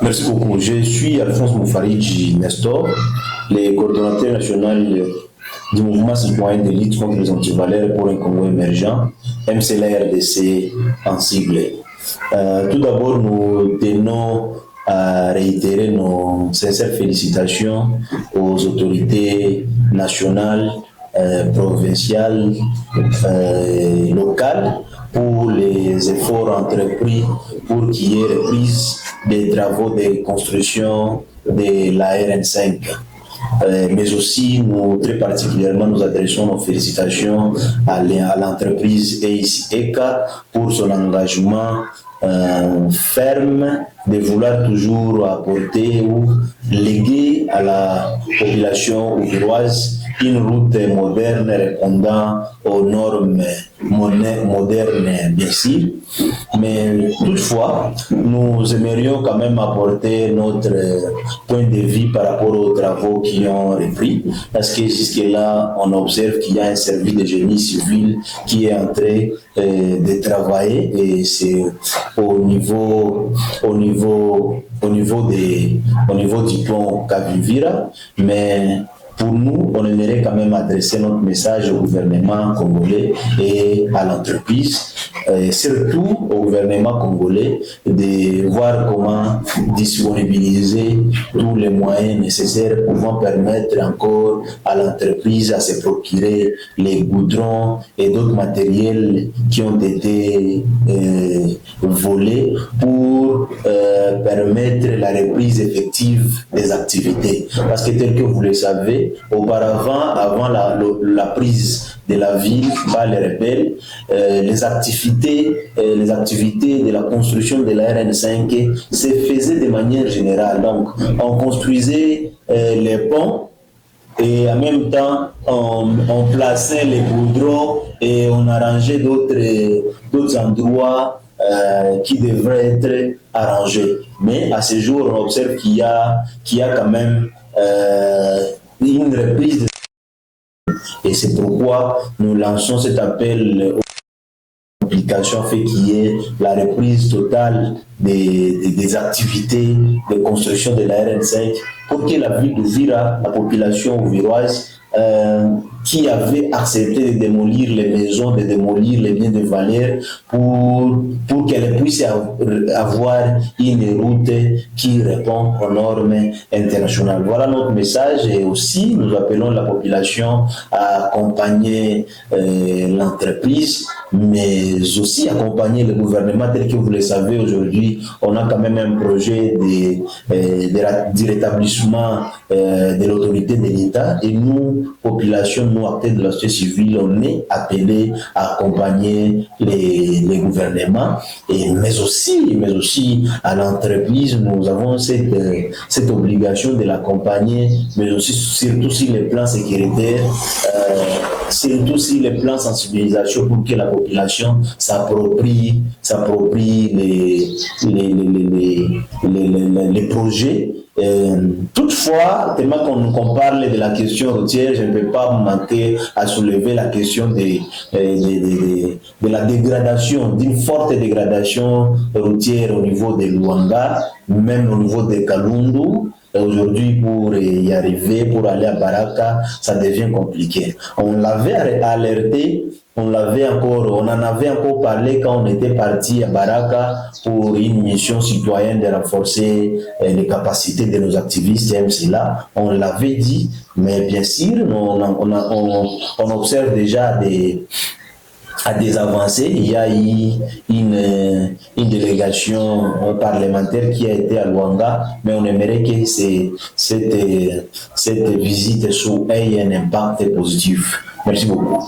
Merci beaucoup. Je suis Alphonse Moufaridji Nestor, le coordonnateur national du mouvement citoyen de lutte contre les antivaleurs pour un Congo émergent, MCLA-RDC en sigle. Tout d'abord, nous tenons à réitérer nos sincères félicitations aux autorités nationales, provinciales, locales pour les efforts entrepris pour qu'il y ait reprise des travaux de construction de la RN5. Mais aussi, nous, très particulièrement, nous adressons nos félicitations à l'entreprise EICECA pour son engagement ferme de vouloir toujours apporter ou léguer à la population ouïghoise une route moderne répondant aux normes modernes, bien sûr. Mais toutefois, nous aimerions quand même apporter notre point de vue par rapport aux travaux qui ont repris, parce que jusque-là, on observe qu'il y a un service de génie civil qui est en train de travailler, et c'est au niveau du pont Kavivira, mais pour nous, on aimerait quand même adresser notre message au gouvernement congolais et à l'entreprise, surtout au gouvernement congolais, de voir comment disponibiliser tous les moyens nécessaires pouvant permettre encore à l'entreprise à se procurer les goudrons et d'autres matériels qui ont été volés pour permettre la reprise effective des activités. Parce que tel que vous le savez, auparavant, avant la prise de la ville par les rebelles, les activités de la construction de la RN5 se faisaient de manière générale. Donc, on construisait les ponts et en même temps, on plaçait les goudrons et on arrangeait d'autres endroits qui devraient être arrangés. Mais à ce jour, on observe qu'il y a quand même une reprise et c'est pourquoi nous lançons cet appel aux applications fait qu'il y ait la reprise totale des activités de construction de la RN5 pour que la ville d'Uvira, la population ouviroise qui avait accepté de démolir les maisons, de démolir les biens de valeur pour qu'elle puisse avoir une route qui répond aux normes internationales. Voilà notre message, et aussi nous appelons la population à accompagner l'entreprise, mais aussi accompagner le gouvernement. Tel que vous le savez, aujourd'hui, on a quand même un projet du rétablissement de l'autorité de l'État, et nous, population, nous, acteurs de la société civile, on est appelés à accompagner les gouvernements, mais aussi à l'entreprise. Nous avons cette obligation de l'accompagner, mais aussi surtout sur les plans sécuritaires, surtout sur les plans sensibilisation, pour que la population s'approprie les projets. Toutefois, tellement qu'on parle de la question routière, je ne peux pas manquer à soulever la question de la dégradation, d'une forte dégradation routière au niveau de Luanga, même au niveau de Kalundu. Aujourd'hui, pour y arriver, pour aller à Baraka, ça devient compliqué. On l'avait alerté, on en avait encore parlé quand on était parti à Baraka pour une mission citoyenne de renforcer les capacités de nos activistes MCLA. On l'avait dit, mais bien sûr, on observe déjà à des avancées. Il y a eu une délégation parlementaire qui a été à Luanga, mais on aimerait que cette visite ait un impact positif. Merci beaucoup.